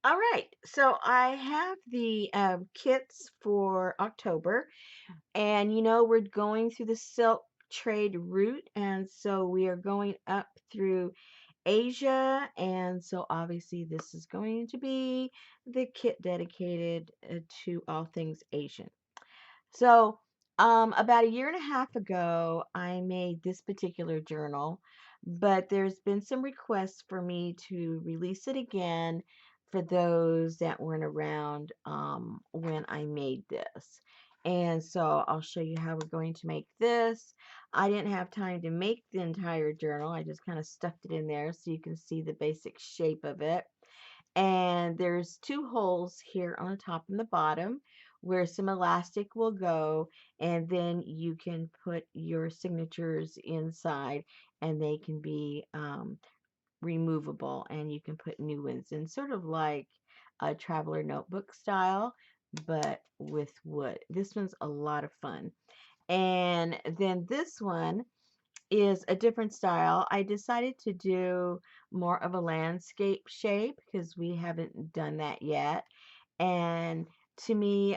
All right, so I have the kits for October, and we're going through the silk trade route, and so we are going up through Asia, and so obviously this is going to be the kit dedicated to all things Asian. So, about a year and a half ago, I made this particular journal, but there's been some requests for me to release it again for those that weren't around when I made this. And so I'll show you how we're going to make this. I didn't have time to make the entire journal. I just kind of stuffed it in there so you can see the basic shape of it. And there's two holes here on the top and the bottom where some elastic will go, and then you can put your signatures inside and they can be removable, and you can put new ones in, sort of like a traveler notebook style, but with wood. This one's a lot of fun. And then this one is a different style. I decided to do more of a landscape shape because we haven't done that yet. And to me,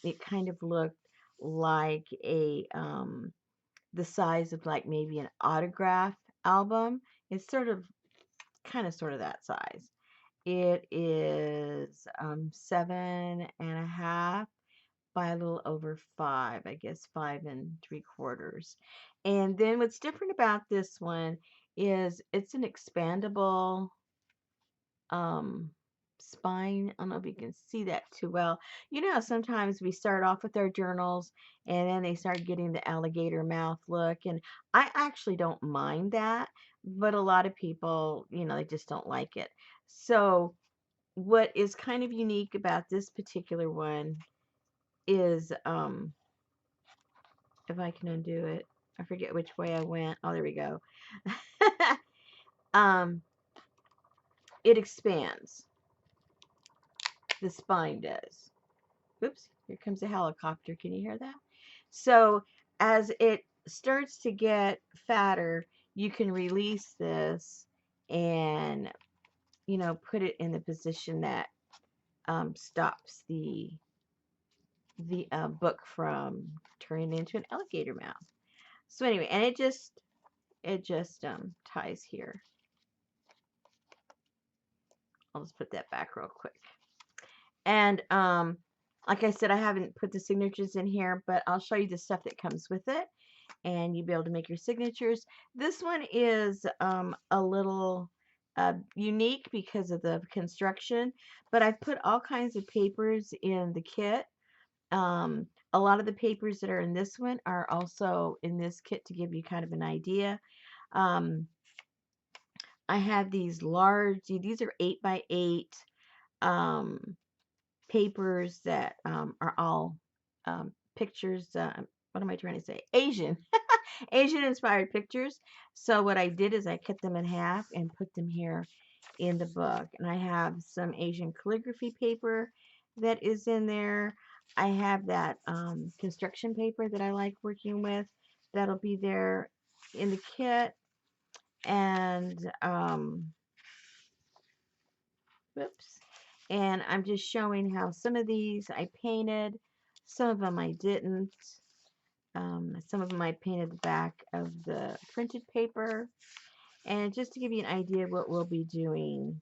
it kind of looked like the size of like maybe an autograph album. It's sort of that size. It is 7.5 by a little over 5, I guess 5 3/4. And then what's different about this one is it's an expandable um, spine. I don't know if you can see that too well. You know, sometimes we start off with our journals and then they start getting the alligator mouth look. And I actually don't mind that, but a lot of people, they just don't like it. So, what is kind of unique about this particular one is if I can undo it. I forget which way I went. Oh, there we go. um, it expands. The spine does. Oops, here comes a helicopter. Can you hear that? So as it starts to get fatter, you can release this and, put it in the position that stops the book from turning into an alligator mouth. So anyway, and it just ties here. I'll just put that back real quick. And like I said, I haven't put the signatures in here, but I'll show you the stuff that comes with it, and you'll be able to make your signatures. This one is a little unique because of the construction, but I've put all kinds of papers in the kit. A lot of the papers that are in this one are also in this kit to give you kind of an idea. Um, I have these large, these are 8 by 8 um, papers that are all pictures. What am I trying to say? Asian, Asian inspired pictures. So what I did is I cut them in half and put them here in the book. And I have some Asian calligraphy paper that is in there. I have that construction paper that I like working with. That'll be there in the kit. And whoops. And I'm just showing how some of these I painted, some of them I didn't. Some of them I painted the back of the printed paper. And just to give you an idea of what we'll be doing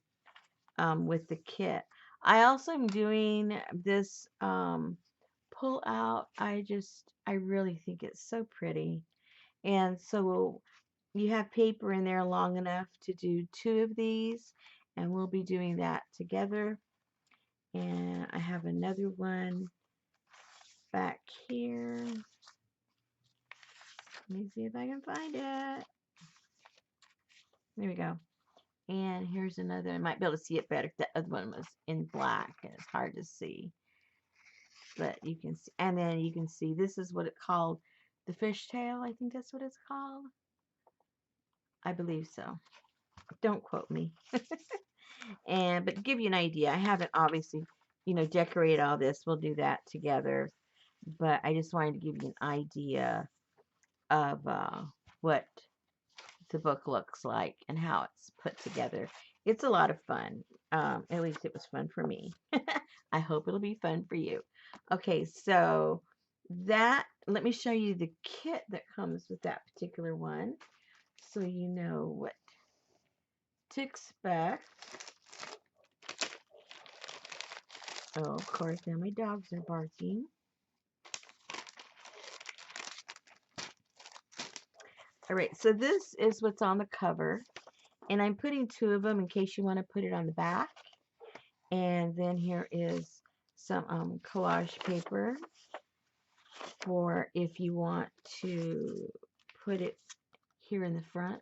with the kit. I also am doing this pull out. I really think it's so pretty. And so you have paper in there long enough to do 2 of these, and we'll be doing that together. And I have another one back here. Let me see if I can find it. There we go. And here's another. I might be able to see it better. The other one was in black and it's hard to see. But you can see, and then you can see this is what it's called, the fishtail. I think that's what it's called. I believe so. Don't quote me. But to give you an idea, I haven't obviously, decorated all this. We'll do that together. But I just wanted to give you an idea of what the book looks like and how it's put together. It's a lot of fun. At least it was fun for me. I hope it'll be fun for you. Okay, so let me show you the kit that comes with that particular one so you know what to expect. Oh, of course, now my dogs are barking. All right, so this is what's on the cover, and I'm putting two of them in case you want to put it on the back. And then here is some collage paper for if you want to put it here in the front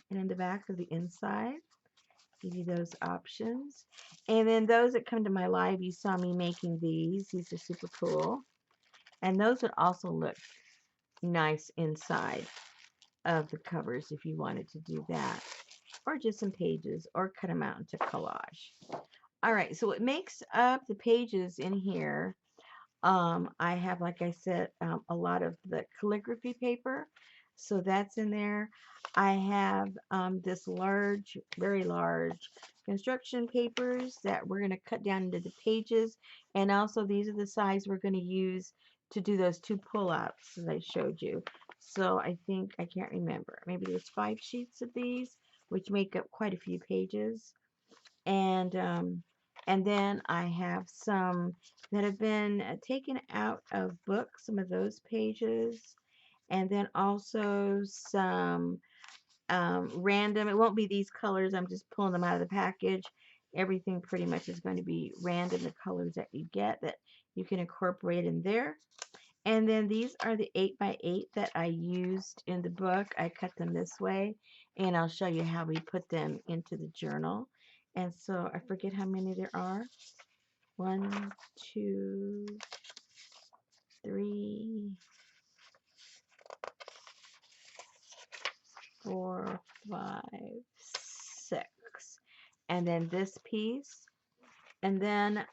and in the back of the inside. Give you those options. And then those that come to my live, you saw me making these. These are super cool. And those would also look nice inside of the covers if you wanted to do that. Or just some pages or cut them out into collage. All right, so what makes up the pages in here, I have, like I said, a lot of the calligraphy paper. So that's in there. I have this large, very large construction papers that we're going to cut down into the pages. And also these are the size we're going to use to do those two pull-outs that I showed you. So I think, I can't remember, maybe there's 5 sheets of these, which make up quite a few pages. And then I have some that have been taken out of books, some of those pages, and then also some random. It won't be these colors. I'm just pulling them out of the package. Everything pretty much is going to be random, the colors that you get that you can incorporate in there. And then these are the 8x8 that I used in the book. I cut them this way, and I'll show you how we put them into the journal. And so I forget how many there are. 1, 2, 3, 4, 5, 6. And then this piece. And then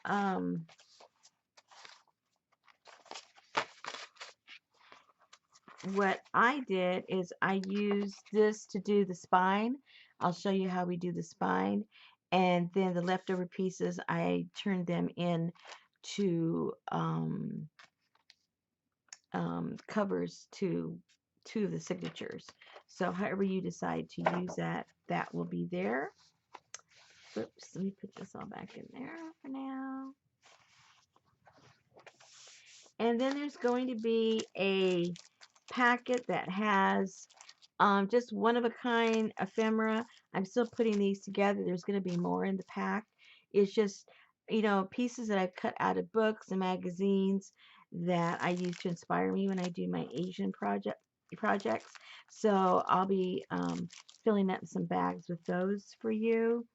what I did is I used this to do the spine. I'll show you how we do the spine. And then the leftover pieces, I turned them in to covers to two of the signatures. So however you decide to use that, that will be there. Oops, let me put this all back in there for now. And then there's going to be a packet that has just one of a kind ephemera. I'm still putting these together. There's going to be more in the pack. It's just, pieces that I've cut out of books and magazines that I use to inspire me when I do my Asian projects. So I'll be filling up some bags with those for you.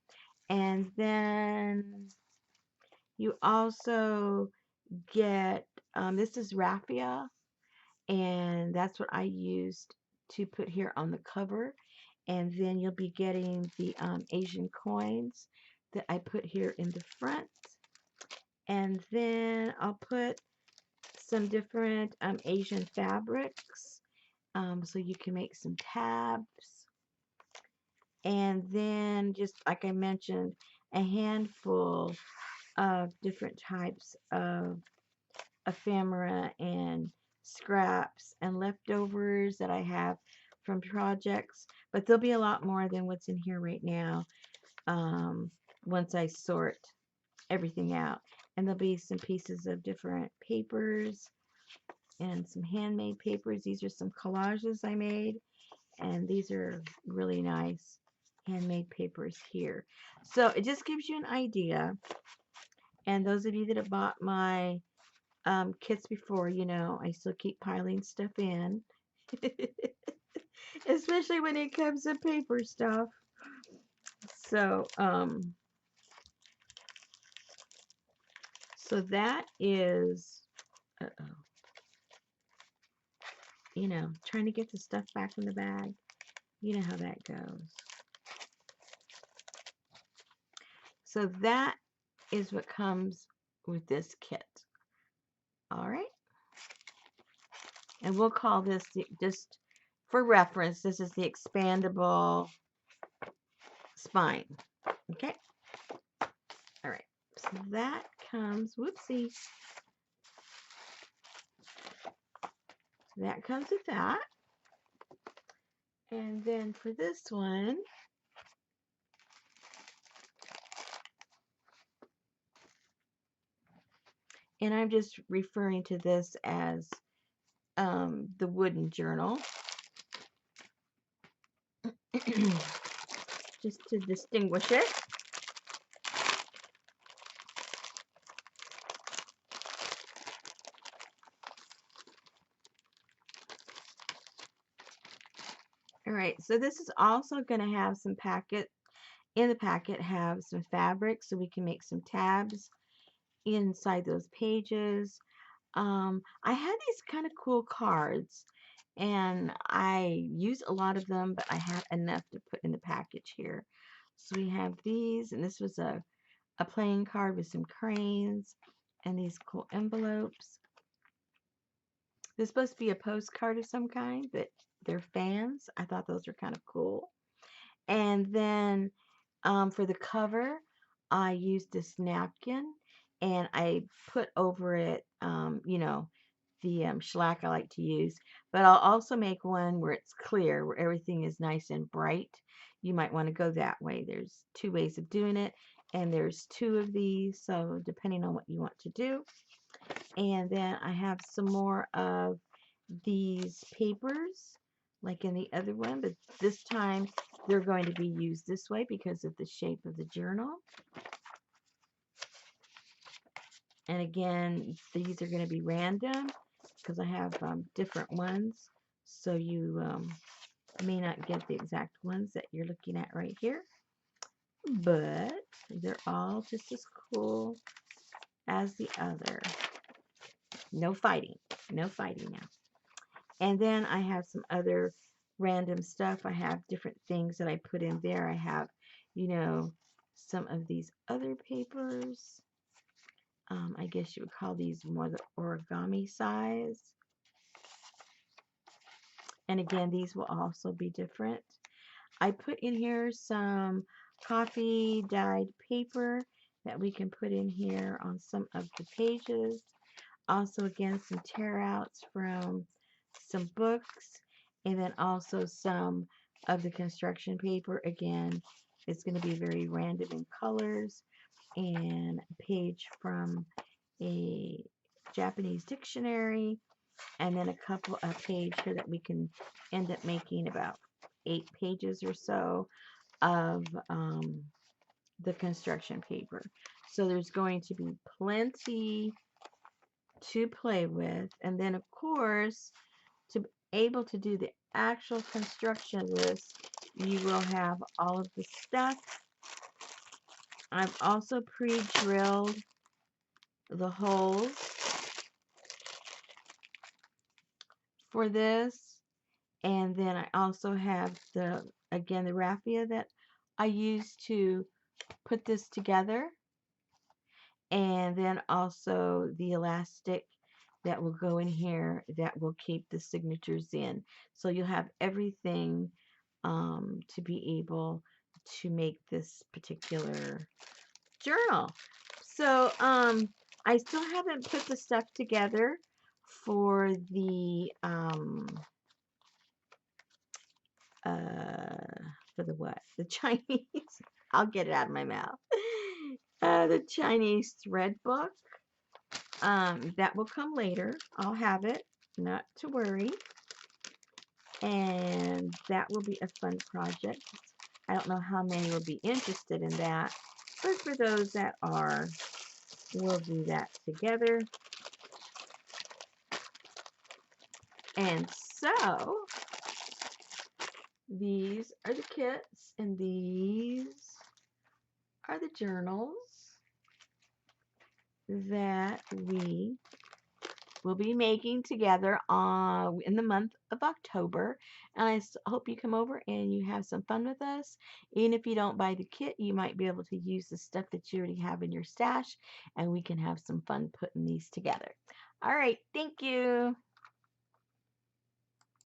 And then you also get, this is raffia, and that's what I used to put here on the cover. And then you'll be getting the Asian coins that I put here in the front. And then I'll put some different Asian fabrics so you can make some tabs. And then, just like I mentioned, a handful of different types of ephemera and scraps and leftovers that I have from projects, but there'll be a lot more than what's in here right now once I sort everything out. And there'll be some pieces of different papers and some handmade papers. These are some collages I made, and these are really nice handmade papers here. So it just gives you an idea. And those of you that have bought my kits before, I still keep piling stuff in, especially when it comes to paper stuff. So, so that is, trying to get the stuff back in the bag. You know how that goes. So that is what comes with this kit. All right. And we'll call this, just for reference, this is the expandable spine. Okay. All right. So that comes, whoopsie. That comes with that. And then for this one, and I'm just referring to this as the wooden journal, just to distinguish it. All right, so this is also going to have some in the packet have some fabric so we can make some tabs inside those pages. I had these kind of cool cards and I use a lot of them, but I have enough to put in the package here. So we have these, and this was a playing card with some cranes and these cool envelopes. This is supposed to be a postcard of some kind, but they're fans. I thought those were kind of cool. And then for the cover, I used this napkin and I put over it, the shellac I like to use. But I'll also make one where it's clear, where everything is nice and bright. You might want to go that way. There's two ways of doing it, and there's two of these, so depending on what you want to do. And then I have some more of these papers like in the other one, but this time they're going to be used this way because of the shape of the journal. And again, these are going to be random because I have different ones, so you may not get the exact ones that you're looking at right here, but they're all just as cool as the other. No fighting. No fighting now. And then I have some other random stuff. I have different things that I put in there. I have, some of these other papers. I guess you would call these more the origami size. And again, these will also be different. I put in here some coffee dyed paper that we can put in here on some of the pages. Also, again, some tear outs from some books, and then also some of the construction paper. Again, it's going to be very random in colors, and a page from a Japanese dictionary, and then a couple of pages here that we can end up making about 8 pages or so of the construction paper. So there's going to be plenty to play with, and then of course to be able to do the actual construction of this, you will have all of the stuff. I've also pre-drilled the holes for this, and then I also have the raffia that I use to put this together, and then also the elastic that will go in here that will keep the signatures in. So you'll have everything to be able to make this particular journal. So I still haven't put the stuff together for the what? The Chinese. I'll get it out of my mouth. The Chinese thread book. That will come later. I'll have it, not to worry. And that will be a fun project. I don't know how many will be interested in that, but for those that are, we'll do that together. And so, these are the kits, and these are the journals that we will be making together in the month of October. And I hope you come over and you have some fun with us. Even if you don't buy the kit, you might be able to use the stuff that you already have in your stash, and we can have some fun putting these together. All right, thank you.